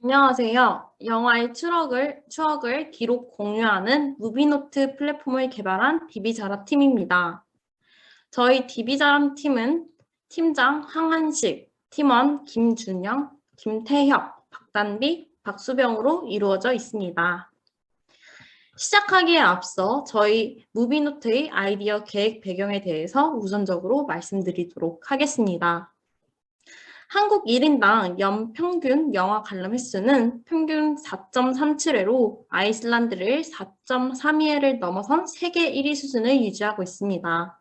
안녕하세요. 영화의 추억을 기록 공유하는 무비노트 플랫폼을 개발한 디비자라 팀입니다. 저희 디비자람 팀은 팀장 황한식, 팀원 김준영, 김태혁, 박단비, 박수병으로 이루어져 있습니다. 시작하기에 앞서 저희 무비노트의 아이디어 계획 배경에 대해서 우선적으로 말씀드리도록 하겠습니다. 한국 1인당 연평균 영화 관람 횟수는 평균 4.37회로 아이슬란드를 4.32회를 넘어선 세계 1위 수준을 유지하고 있습니다.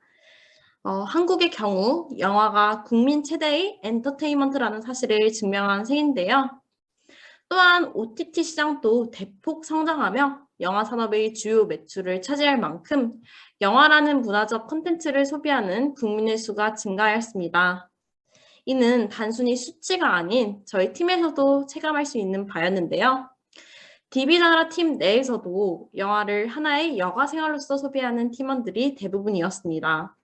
한국의 경우 영화가 국민 최대의 엔터테인먼트라는 사실을 증명한 세인데요. 또한 OTT 시장도 대폭 성장하며 영화 산업의 주요 매출을 차지할 만큼 영화라는 문화적 콘텐츠를 소비하는 국민의 수가 증가하였습니다. 이는 단순히 수치가 아닌 저희 팀에서도 체감할 수 있는 바였는데요. 디비자라 팀 내에서도 영화를 하나의 여가 생활로서 소비하는 팀원들이 대부분이었습니다.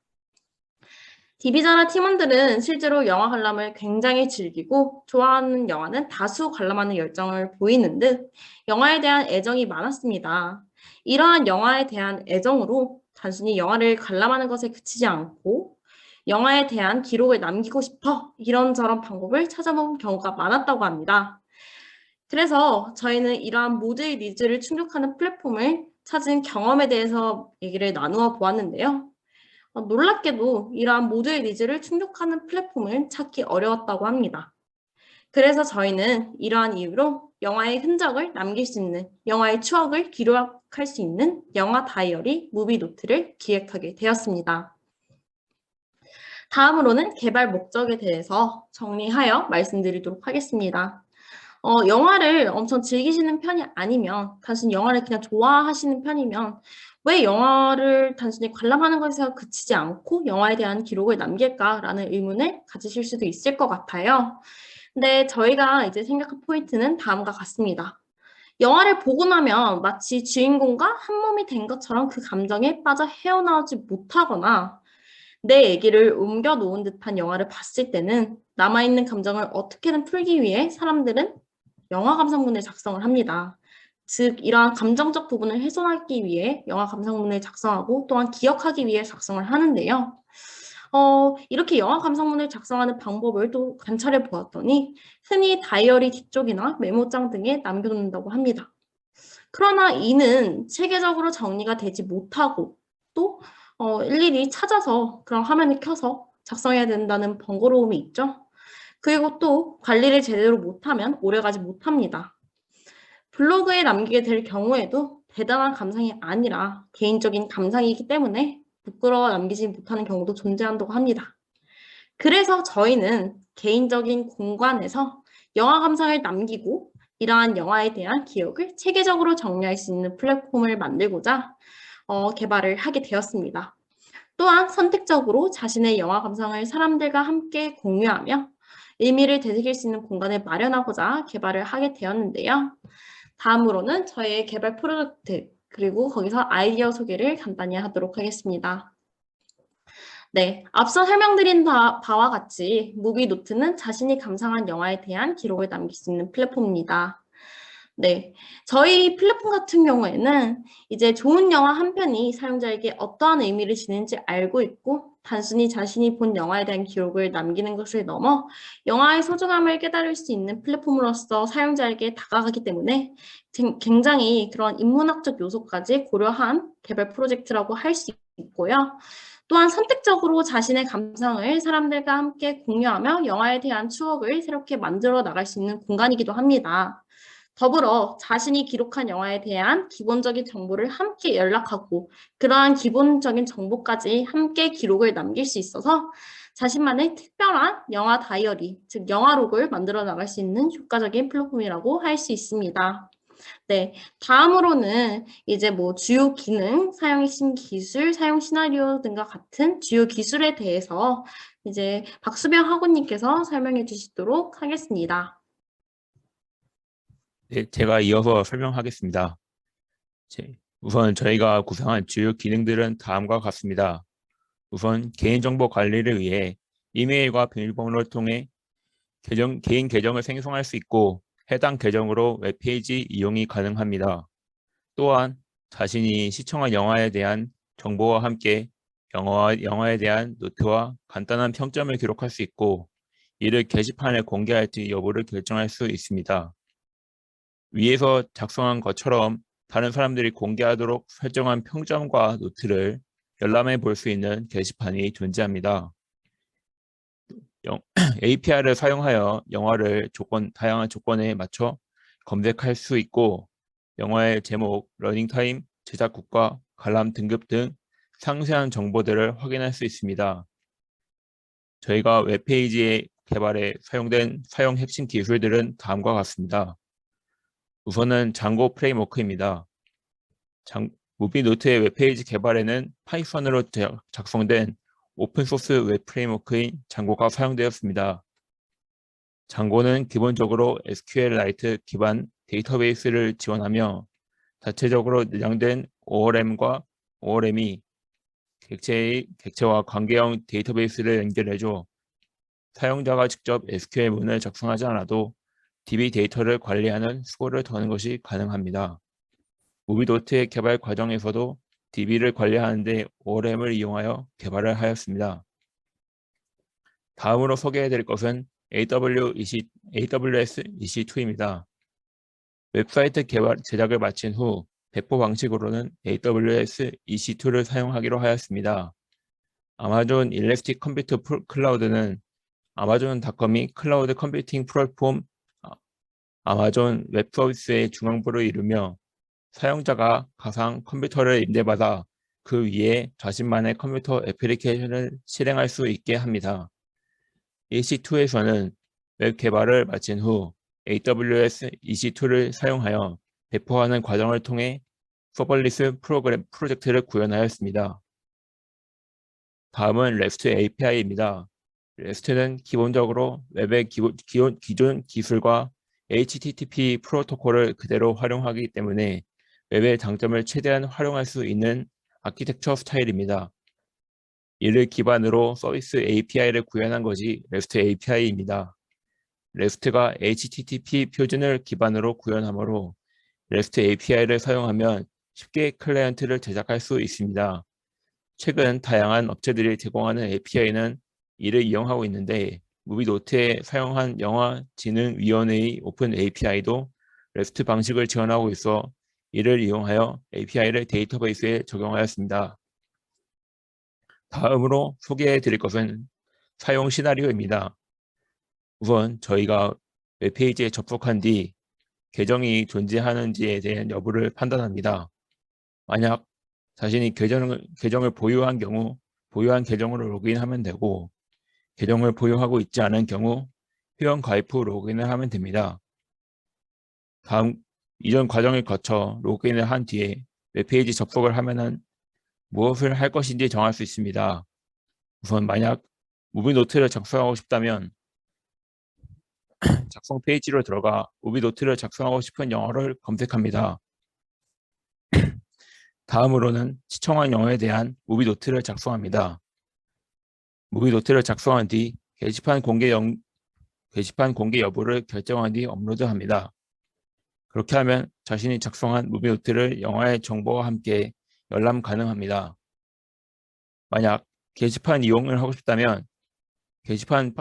디비자라 팀원들은 실제로 영화 관람을 굉장히 즐기고 좋아하는 영화는 다수 관람하는 열정을 보이는 듯 영화에 대한 애정이 많았습니다. 이러한 영화에 대한 애정으로 단순히 영화를 관람하는 것에 그치지 않고 영화에 대한 기록을 남기고 싶어 이런저런 방법을 찾아본 경우가 많았다고 합니다. 그래서 저희는 이러한 모두의 니즈를 충족하는 플랫폼을 찾은 경험에 대해서 얘기를 나누어 보았는데요. 놀랍게도 이러한 모두의 니즈를 충족하는 플랫폼을 찾기 어려웠다고 합니다. 그래서 저희는 이러한 이유로 영화의 흔적을 남길 수 있는, 영화의 추억을 기록할 수 있는 영화 다이어리 무비노트를 기획하게 되었습니다. 다음으로는 개발 목적에 대해서 정리하여 말씀드리도록 하겠습니다. 영화를 엄청 즐기시는 편이 아니면, 단순히 영화를 그냥 좋아하시는 편이면 왜 영화를 단순히 관람하는 것에서 그치지 않고 영화에 대한 기록을 남길까라는 의문을 가지실 수도 있을 것 같아요. 근데 저희가 이제 생각한 포인트는 다음과 같습니다. 영화를 보고 나면 마치 주인공과 한 몸이 된 것처럼 그 감정에 빠져 헤어나오지 못하거나 내 얘기를 옮겨 놓은 듯한 영화를 봤을 때는 남아있는 감정을 어떻게든 풀기 위해 사람들은 영화 감상문을 작성을 합니다. 즉 이러한 감정적 부분을 훼손하기 위해 영화 감상문을 작성하고 또한 기억하기 위해 작성을 하는데요. 이렇게 영화 감상문을 작성하는 방법을 또 관찰해 보았더니 흔히 다이어리 뒤쪽이나 메모장 등에 남겨놓는다고 합니다. 그러나 이는 체계적으로 정리가 되지 못하고 또 일일이 찾아서 그런 화면을 켜서 작성해야 된다는 번거로움이 있죠. 그리고 또 관리를 제대로 못하면 오래가지 못합니다. 블로그에 남기게 될 경우에도 대단한 감상이 아니라 개인적인 감상이기 때문에 부끄러워 남기지 못하는 경우도 존재한다고 합니다. 그래서 저희는 개인적인 공간에서 영화 감상을 남기고 이러한 영화에 대한 기억을 체계적으로 정리할 수 있는 플랫폼을 만들고자 개발을 하게 되었습니다. 또한 선택적으로 자신의 영화 감상을 사람들과 함께 공유하며 의미를 되새길 수 있는 공간을 마련하고자 개발을 하게 되었는데요. 다음으로는 저희의 개발 프로젝트 그리고 거기서 아이디어 소개를 간단히 하도록 하겠습니다. 네, 앞서 설명드린 바와 같이 무비노트는 자신이 감상한 영화에 대한 기록을 남길 수 있는 플랫폼입니다. 네, 저희 플랫폼 같은 경우에는 이제 좋은 영화 한 편이 사용자에게 어떠한 의미를 지니는지 알고 있고 단순히 자신이 본 영화에 대한 기록을 남기는 것을 넘어 영화의 소중함을 깨달을 수 있는 플랫폼으로서 사용자에게 다가가기 때문에 굉장히 그런 인문학적 요소까지 고려한 개발 프로젝트라고 할 수 있고요. 또한 선택적으로 자신의 감상을 사람들과 함께 공유하며 영화에 대한 추억을 새롭게 만들어 나갈 수 있는 공간이기도 합니다. 더불어 자신이 기록한 영화에 대한 기본적인 정보를 함께 연락하고 그러한 기본적인 정보까지 함께 기록을 남길 수 있어서 자신만의 특별한 영화 다이어리, 즉 영화록을 만들어 나갈 수 있는 효과적인 플랫폼이라고 할 수 있습니다. 네, 다음으로는 이제 뭐 주요 기능, 사용 핵심 기술, 사용 시나리오 등과 같은 주요 기술에 대해서 이제 박수병 학우님께서 설명해 주시도록 하겠습니다. 네, 제가 이어서 설명하겠습니다. 우선 저희가 구상한 주요 기능들은 다음과 같습니다. 우선 개인정보 관리를 위해 이메일과 비밀번호를 통해 개인 계정을 생성할 수 있고 해당 계정으로 웹페이지 이용이 가능합니다. 또한 자신이 시청한 영화에 대한 정보와 함께 영화에 대한 노트와 간단한 평점을 기록할 수 있고 이를 게시판에 공개할지 여부를 결정할 수 있습니다. 위에서 작성한 것처럼 다른 사람들이 공개하도록 설정한 평점과 노트를 열람해 볼 수 있는 게시판이 존재합니다. API를 사용하여 영화를 다양한 조건에 맞춰 검색할 수 있고 영화의 제목, 러닝타임, 제작국가, 관람 등급 등 상세한 정보들을 확인할 수 있습니다. 저희가 웹페이지의 개발에 사용된 사용 핵심 기술들은 다음과 같습니다. 우선은 장고 프레임워크입니다. 무비노트의 웹페이지 개발에는 파이썬으로 작성된 오픈소스 웹 프레임워크인 장고가 사용되었습니다. 장고는 기본적으로 SQLite 기반 데이터베이스를 지원하며 자체적으로 내장된 ORM이 객체와 관계형 데이터베이스를 연결해줘 사용자가 직접 SQL 문을 작성하지 않아도 DB 데이터를 관리하는 수고를 더하는 것이 가능합니다. 무비노트의 개발 과정에서도 DB를 관리하는 데 ORM을 이용하여 개발을 하였습니다. 다음으로 소개해드릴 것은 AWS EC2입니다. 웹사이트 제작을 마친 후 배포 방식으로는 AWS EC2를 사용하기로 하였습니다. 아마존 일렉트릭 컴퓨터 클라우드는 아마존닷컴이 클라우드 컴퓨팅 플랫폼 아마존 웹 서비스의 중앙부를 이루며 사용자가 가상 컴퓨터를 임대받아 그 위에 자신만의 컴퓨터 애플리케이션을 실행할 수 있게 합니다. EC2에서는 웹 개발을 마친 후 AWS EC2를 사용하여 배포하는 과정을 통해 서벌리스 프로젝트를 구현하였습니다. 다음은 REST API입니다. REST는 기본적으로 웹의 기존 기술과 HTTP 프로토콜을 그대로 활용하기 때문에 웹의 장점을 최대한 활용할 수 있는 아키텍처 스타일입니다. 이를 기반으로 서비스 API를 구현한 것이 REST API입니다. REST가 HTTP 표준을 기반으로 구현하므로 REST API를 사용하면 쉽게 클라이언트를 제작할 수 있습니다. 최근 다양한 업체들이 제공하는 API는 이를 이용하고 있는데 무비노트에 사용한 영화진흥위원회의 오픈 API도 REST 방식을 지원하고 있어 이를 이용하여 API를 데이터베이스에 적용하였습니다. 다음으로 소개해 드릴 것은 사용 시나리오입니다. 우선 저희가 웹페이지에 접속한 뒤 계정이 존재하는지에 대한 여부를 판단합니다. 만약 자신이 계정을 보유한 경우 보유한 계정으로 로그인하면 되고 계정을 보유하고 있지 않은 경우 회원 가입 후 로그인을 하면 됩니다. 다음 이전 과정을 거쳐 로그인을 한 뒤에 웹페이지 접속을 하면은 무엇을 할 것인지 정할 수 있습니다. 우선 만약 무비노트를 작성하고 싶다면 작성 페이지로 들어가 무비노트를 작성하고 싶은 영어를 검색합니다. 다음으로는 시청한 영어에 대한 무비노트를 작성합니다. 무비노트를 작성한 뒤 게시판 공개 여부를 결정한 뒤 업로드합니다. 그렇게 하면 자신이 작성한 무비노트를 영화의 정보와 함께 열람 가능합니다. 만약 게시판 이용을 하고 싶다면 게시판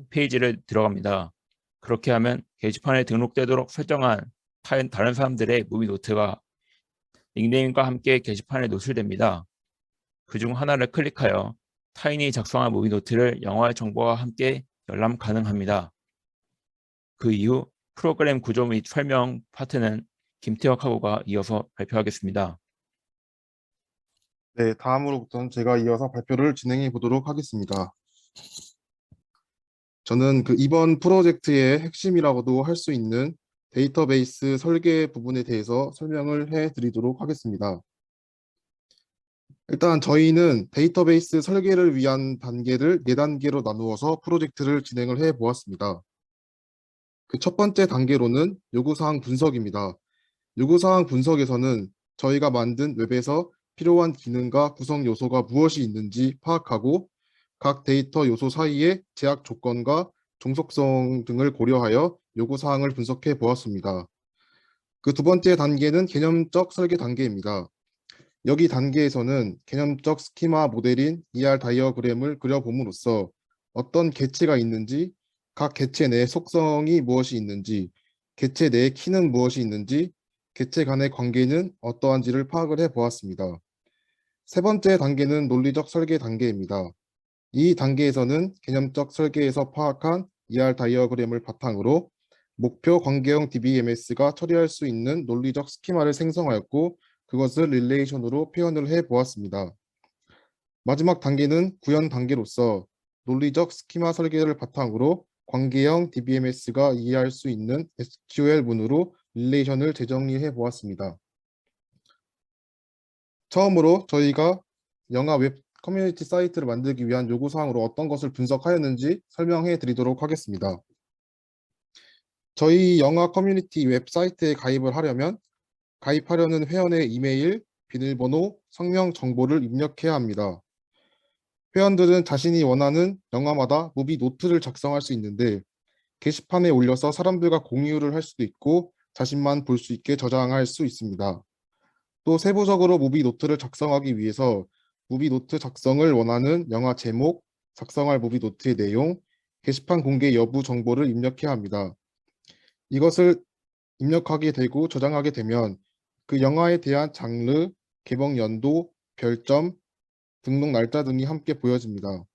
페이지를 들어갑니다. 그렇게 하면 게시판에 등록되도록 설정한 다른 사람들의 무비노트가 닉네임과 함께 게시판에 노출됩니다. 그중 하나를 클릭하여 타인이 작성한 무비노트를 영화의 정보와 함께 열람 가능합니다. 그 이후 프로그램 구조 및 설명 파트는 김태혁 학우가 이어서 발표하겠습니다. 네, 다음으로부터는 제가 이어서 발표를 진행해 보도록 하겠습니다. 저는 이번 프로젝트의 핵심이라고도 할 수 있는 데이터베이스 설계 부분에 대해서 설명을 해 드리도록 하겠습니다. 일단 저희는 데이터베이스 설계를 위한 단계를 4단계로 나누어서 프로젝트를 진행을 해 보았습니다. 그 첫 번째 단계로는 요구사항 분석입니다. 요구사항 분석에서는 저희가 만든 웹에서 필요한 기능과 구성 요소가 무엇이 있는지 파악하고 각 데이터 요소 사이의 제약 조건과 종속성 등을 고려하여 요구사항을 분석해 보았습니다. 그 두 번째 단계는 개념적 설계 단계입니다. 여기 단계에서는 개념적 스키마 모델인 ER 다이어그램을 그려봄으로써 어떤 객체가 있는지, 각 객체 내 속성이 무엇이 있는지, 객체 내의 키는 무엇이 있는지, 객체 간의 관계는 어떠한지를 파악을 해 보았습니다. 세 번째 단계는 논리적 설계 단계입니다. 이 단계에서는 개념적 설계에서 파악한 ER 다이어그램을 바탕으로 목표 관계형 DBMS가 처리할 수 있는 논리적 스키마를 생성하였고 그것을 릴레이션으로 표현을 해 보았습니다. 마지막 단계는 구현 단계로서 논리적 스키마 설계를 바탕으로 관계형 DBMS가 이해할 수 있는 SQL 문으로 릴레이션을 재정리해 보았습니다. 처음으로 저희가 영화 웹 커뮤니티 사이트를 만들기 위한 요구사항으로 어떤 것을 분석하였는지 설명해 드리도록 하겠습니다. 저희 영화 커뮤니티 웹사이트에 가입을 하려면 가입하려는 회원의 이메일, 비밀번호, 성명 정보를 입력해야 합니다. 회원들은 자신이 원하는 영화마다 무비 노트를 작성할 수 있는데 게시판에 올려서 사람들과 공유를 할 수도 있고 자신만 볼 수 있게 저장할 수 있습니다. 또 세부적으로 무비 노트를 작성하기 위해서 무비 노트 작성을 원하는 영화 제목, 작성할 무비 노트의 내용, 게시판 공개 여부 정보를 입력해야 합니다. 이것을 입력하게 되고 저장하게 되면 그 영화에 대한 장르, 개봉 연도, 별점, 등록 날짜 등이 함께 보여집니다.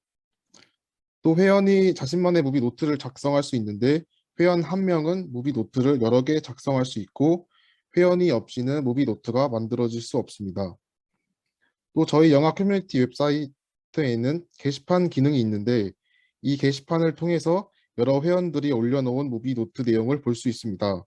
또 회원이 자신만의 무비 노트를 작성할 수 있는데 회원 한 명은 무비 노트를 여러 개 작성할 수 있고 회원이 없이는 무비 노트가 만들어질 수 없습니다. 또 저희 영화 커뮤니티 웹사이트에는 게시판 기능이 있는데 이 게시판을 통해서 여러 회원들이 올려놓은 무비 노트 내용을 볼 수 있습니다.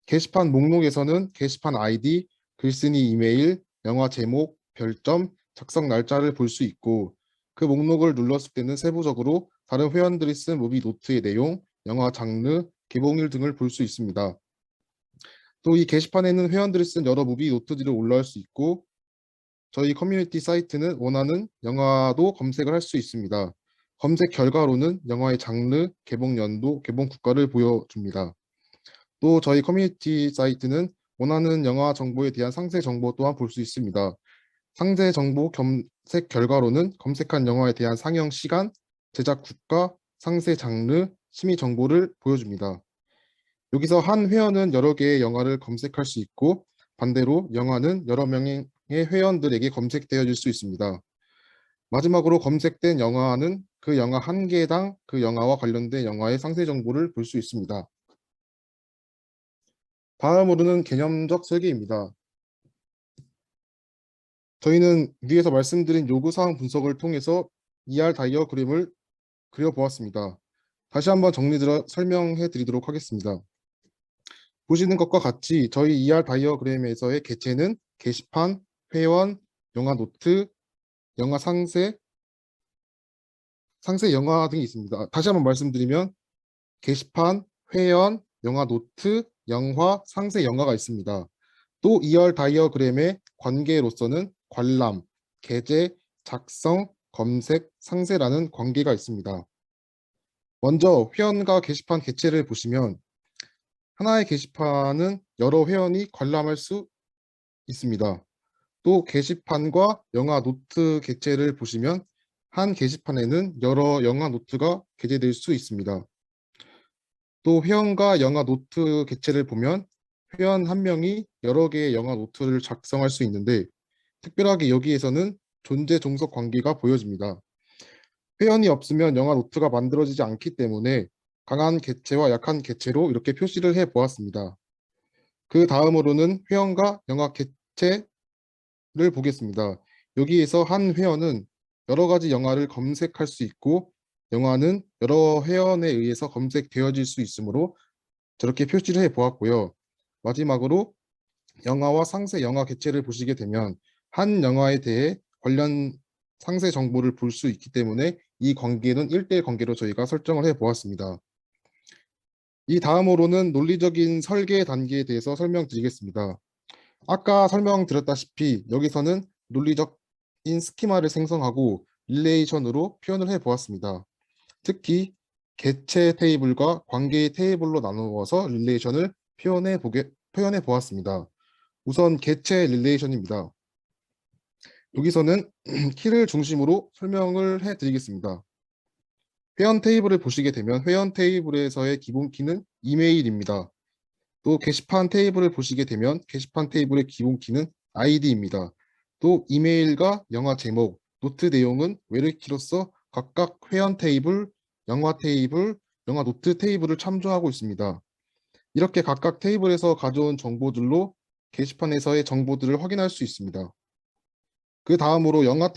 게시판 목록에서는 게시판 아이디, 글쓴이 이메일, 영화 제목, 별점, 작성 날짜를 볼 수 있고 그 목록을 눌렀을 때는 세부적으로 다른 회원들이 쓴 무비 노트의 내용, 영화 장르, 개봉일 등을 볼 수 있습니다. 또 이 게시판에는 회원들이 쓴 여러 무비 노트들을 올라올 수 있고 저희 커뮤니티 사이트는 원하는 영화도 검색을 할 수 있습니다. 검색 결과로는 영화의 장르, 개봉 연도, 개봉 국가를 보여줍니다. 또 저희 커뮤니티 사이트는 원하는 영화 정보에 대한 상세 정보 또한 볼 수 있습니다. 상세 정보 검색 결과로는 검색한 영화에 대한 상영 시간, 제작 국가, 상세 장르, 심의 정보를 보여줍니다. 여기서 한 회원은 여러 개의 영화를 검색할 수 있고 반대로 영화는 여러 명의 회원들에게 검색되어질 수 있습니다. 마지막으로 검색된 영화는 그 영화 한 개당 그 영화와 관련된 영화의 상세 정보를 볼 수 있습니다. 다음으로는 개념적 설계입니다. 저희는 위에서 말씀드린 요구사항 분석을 통해서 ER 다이어그램을 그려보았습니다. 다시 한번 설명해 드리도록 하겠습니다. 보시는 것과 같이 저희 ER 다이어그램에서의 객체는 게시판, 회원, 영화 노트, 영화 상세 영화 등이 있습니다. 다시 한번 말씀드리면 게시판, 회원, 영화 노트, 영화, 상세 영화가 있습니다. 또 ER 다이어그램의 관계로서는 관람, 게재, 작성, 검색, 상세라는 관계가 있습니다. 먼저 회원과 게시판 객체를 보시면 하나의 게시판은 여러 회원이 관람할 수 있습니다. 또 게시판과 영화 노트 객체를 보시면 한 게시판에는 여러 영화 노트가 게재될 수 있습니다. 또 회원과 영화 노트 객체를 보면 회원 한 명이 여러 개의 영화 노트를 작성할 수 있는데 특별하게 여기에서는 존재 종속 관계가 보여집니다. 회원이 없으면 영화 노트가 만들어지지 않기 때문에 강한 객체와 약한 객체로 이렇게 표시를 해 보았습니다. 그 다음으로는 회원과 영화 객체를 보겠습니다. 여기에서 한 회원은 여러 가지 영화를 검색할 수 있고 영화는 여러 회원에 의해서 검색되어질 수 있으므로 저렇게 표시를 해 보았고요. 마지막으로 영화와 상세 영화 객체를 보시게 되면 한 영화에 대해 관련 상세 정보를 볼 수 있기 때문에 이 관계는 1대1 관계로 저희가 설정을 해 보았습니다. 이 다음으로는 논리적인 설계 단계에 대해서 설명드리겠습니다. 아까 설명드렸다시피 여기서는 논리적인 스키마를 생성하고 릴레이션으로 표현을 해 보았습니다. 특히 개체 테이블과 관계 테이블로 나누어서 릴레이션을 표현해 보았습니다. 우선 개체 릴레이션입니다. 여기서는 키를 중심으로 설명을 해 드리겠습니다. 회원 테이블을 보시게 되면 회원 테이블에서의 기본 키는 이메일입니다. 또 게시판 테이블을 보시게 되면 게시판 테이블의 기본 키는 아이디입니다. 또 이메일과 영화 제목, 노트 내용은 외래키로서 각각 회원 테이블, 영화 테이블, 영화 노트 테이블을 참조하고 있습니다. 이렇게 각각 테이블에서 가져온 정보들로 게시판에서의 정보들을 확인할 수 있습니다. 그 다음으로 영화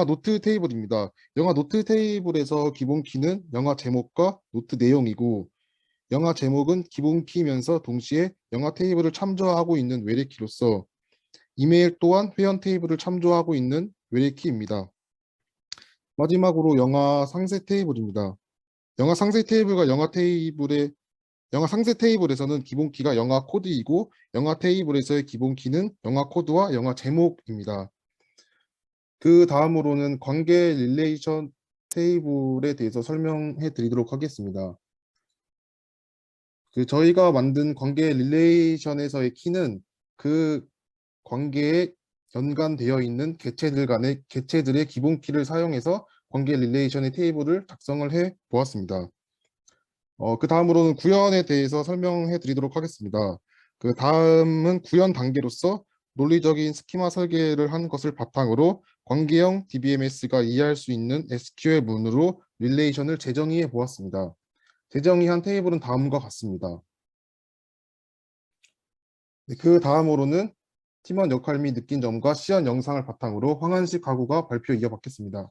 노트 테이블입니다. 영화 노트 테이블에서 기본 키는 영화 제목과 노트 내용이고, 영화 제목은 기본 키면서 동시에 영화 테이블을 참조하고 있는 외래키로서 이메일 또한 회원 테이블을 참조하고 있는 외래키입니다. 마지막으로 영화 상세 테이블입니다. 영화 상세 테이블과 영화 상세 테이블에서는 기본 키가 영화 코드이고, 영화 테이블에서의 기본 키는 영화 코드와 영화 제목입니다. 그 다음으로는 관계 릴레이션 테이블에 대해서 설명해 드리도록 하겠습니다. 저희가 만든 관계 릴레이션에서의 키는 그 관계에 연관되어 있는 개체들의 기본 키를 사용해서 관계 릴레이션의 테이블을 작성을 해 보았습니다. 그 다음으로는 구현에 대해서 설명해 드리도록 하겠습니다. 그 다음은 구현 단계로서 논리적인 스키마 설계를 한 것을 바탕으로 관계형 DBMS가 이해할 수 있는 SQL 문으로 릴레이션을 재정의해 보았습니다. 재정의한 테이블은 다음과 같습니다. 그 다음으로는 팀원 역할 및 느낀 점과 시연 영상을 바탕으로 황한식 가구가 발표 이어받겠습니다.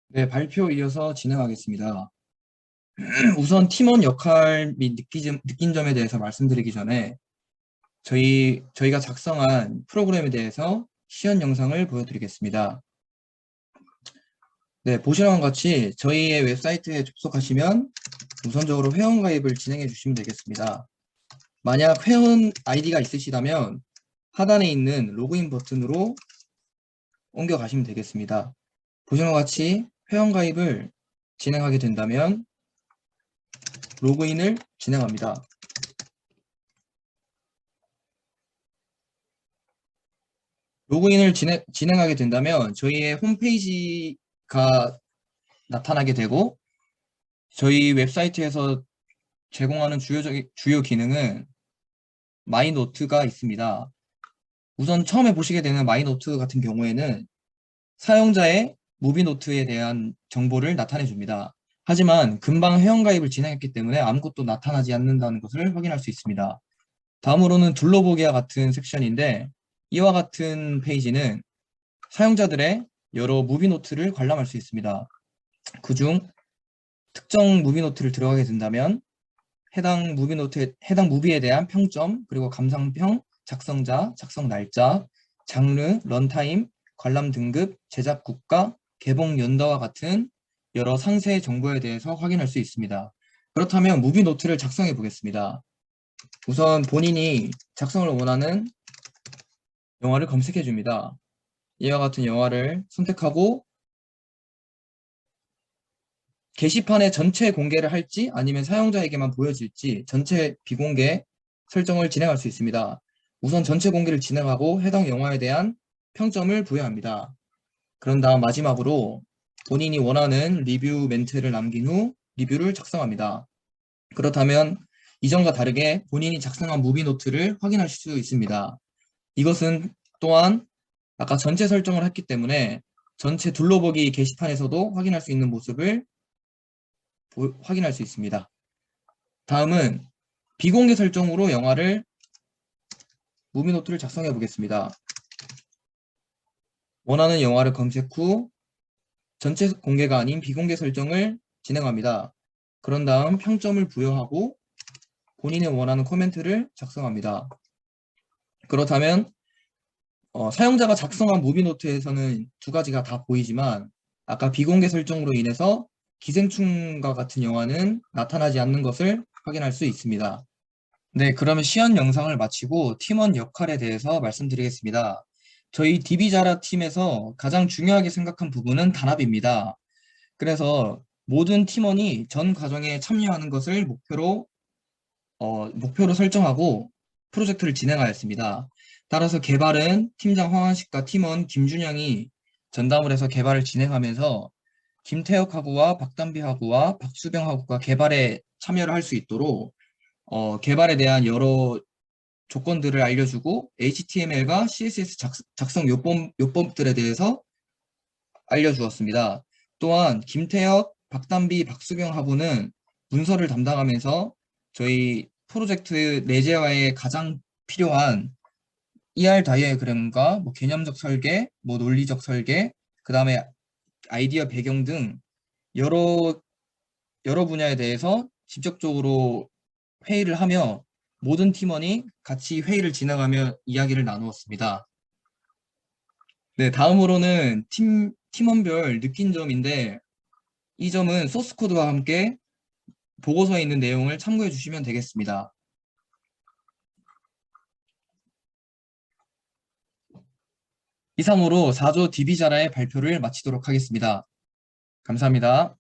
네, 발표 이어서 진행하겠습니다. 우선 팀원 역할 및 느낀 점에 대해서 말씀드리기 전에 저희가 작성한 프로그램에 대해서 시연 영상을 보여드리겠습니다. 네, 보시는 것 같이 저희의 웹사이트에 접속하시면 우선적으로 회원 가입을 진행해 주시면 되겠습니다. 만약 회원 아이디가 있으시다면 하단에 있는 로그인 버튼으로 옮겨 가시면 되겠습니다. 보시는 것 같이 회원 가입을 진행하게 된다면 로그인을 진행합니다. 로그인을 진행하게 된다면 저희의 홈페이지가 나타나게 되고, 저희 웹사이트에서 제공하는 주요 기능은 마이노트가 있습니다. 우선 처음에 보시게 되는 마이노트 같은 경우에는 사용자의 무비노트에 대한 정보를 나타내 줍니다. 하지만 금방 회원가입을 진행했기 때문에 아무것도 나타나지 않는다는 것을 확인할 수 있습니다. 다음으로는 둘러보기와 같은 섹션인데, 이와 같은 페이지는 사용자들의 여러 무비노트를 관람할 수 있습니다. 그중 특정 무비노트를 들어가게 된다면 해당 무비에 대한 평점, 그리고 감상평, 작성자, 작성 날짜, 장르, 런타임, 관람 등급, 제작 국가, 개봉 연도와 같은 여러 상세 정보에 대해서 확인할 수 있습니다. 그렇다면 무비노트를 작성해 보겠습니다. 우선 본인이 작성을 원하는 영화를 검색해 줍니다. 이와 같은 영화를 선택하고 게시판에 전체 공개를 할지 아니면 사용자에게만 보여질지 전체 비공개 설정을 진행할 수 있습니다. 우선 전체 공개를 진행하고 해당 영화에 대한 평점을 부여합니다. 그런 다음 마지막으로 본인이 원하는 리뷰 멘트를 남긴 후 리뷰를 작성합니다. 그렇다면 이전과 다르게 본인이 작성한 무비노트를 확인할 수 있습니다. 이것은 또한 아까 전체 설정을 했기 때문에 전체 둘러보기 게시판에서도 확인할 수 있는 모습을 확인할 수 있습니다. 다음은 비공개 설정으로 무비노트를 작성해 보겠습니다. 원하는 영화를 검색 후 전체 공개가 아닌 비공개 설정을 진행합니다. 그런 다음 평점을 부여하고 본인이 원하는 코멘트를 작성합니다. 그렇다면 사용자가 작성한 무비노트에서는 두 가지가 다 보이지만 아까 비공개 설정으로 인해서 기생충과 같은 영화는 나타나지 않는 것을 확인할 수 있습니다. 네, 그러면 시연 영상을 마치고 팀원 역할에 대해서 말씀드리겠습니다. 저희 DB자라 팀에서 가장 중요하게 생각한 부분은 단합입니다. 그래서 모든 팀원이 전 과정에 참여하는 것을 목표로 설정하고 프로젝트를 진행하였습니다. 따라서 개발은 팀장 황한식과 팀원 김준영이 전담을 해서 개발을 진행하면서 김태혁 하구와 박담비 하구와 박수병 하구가 개발에 참여를 할 수 있도록 개발에 대한 여러 조건들을 알려주고 HTML과 CSS 작성 요법들에 대해서 알려주었습니다. 또한 김태혁, 박담비, 박수경 하부는 문서를 담당하면서 저희 프로젝트 내재화에 가장 필요한 ER 다이어그램과 개념적 설계, 논리적 설계, 그 다음에 아이디어 배경 등 여러 분야에 대해서 직접적으로 회의를 하며 모든 팀원이 같이 회의를 진행하며 이야기를 나누었습니다. 네, 다음으로는 팀원별 느낀 점인데 이 점은 소스 코드와 함께 보고서에 있는 내용을 참고해 주시면 되겠습니다. 이상으로 4조 DB자라의 발표를 마치도록 하겠습니다. 감사합니다.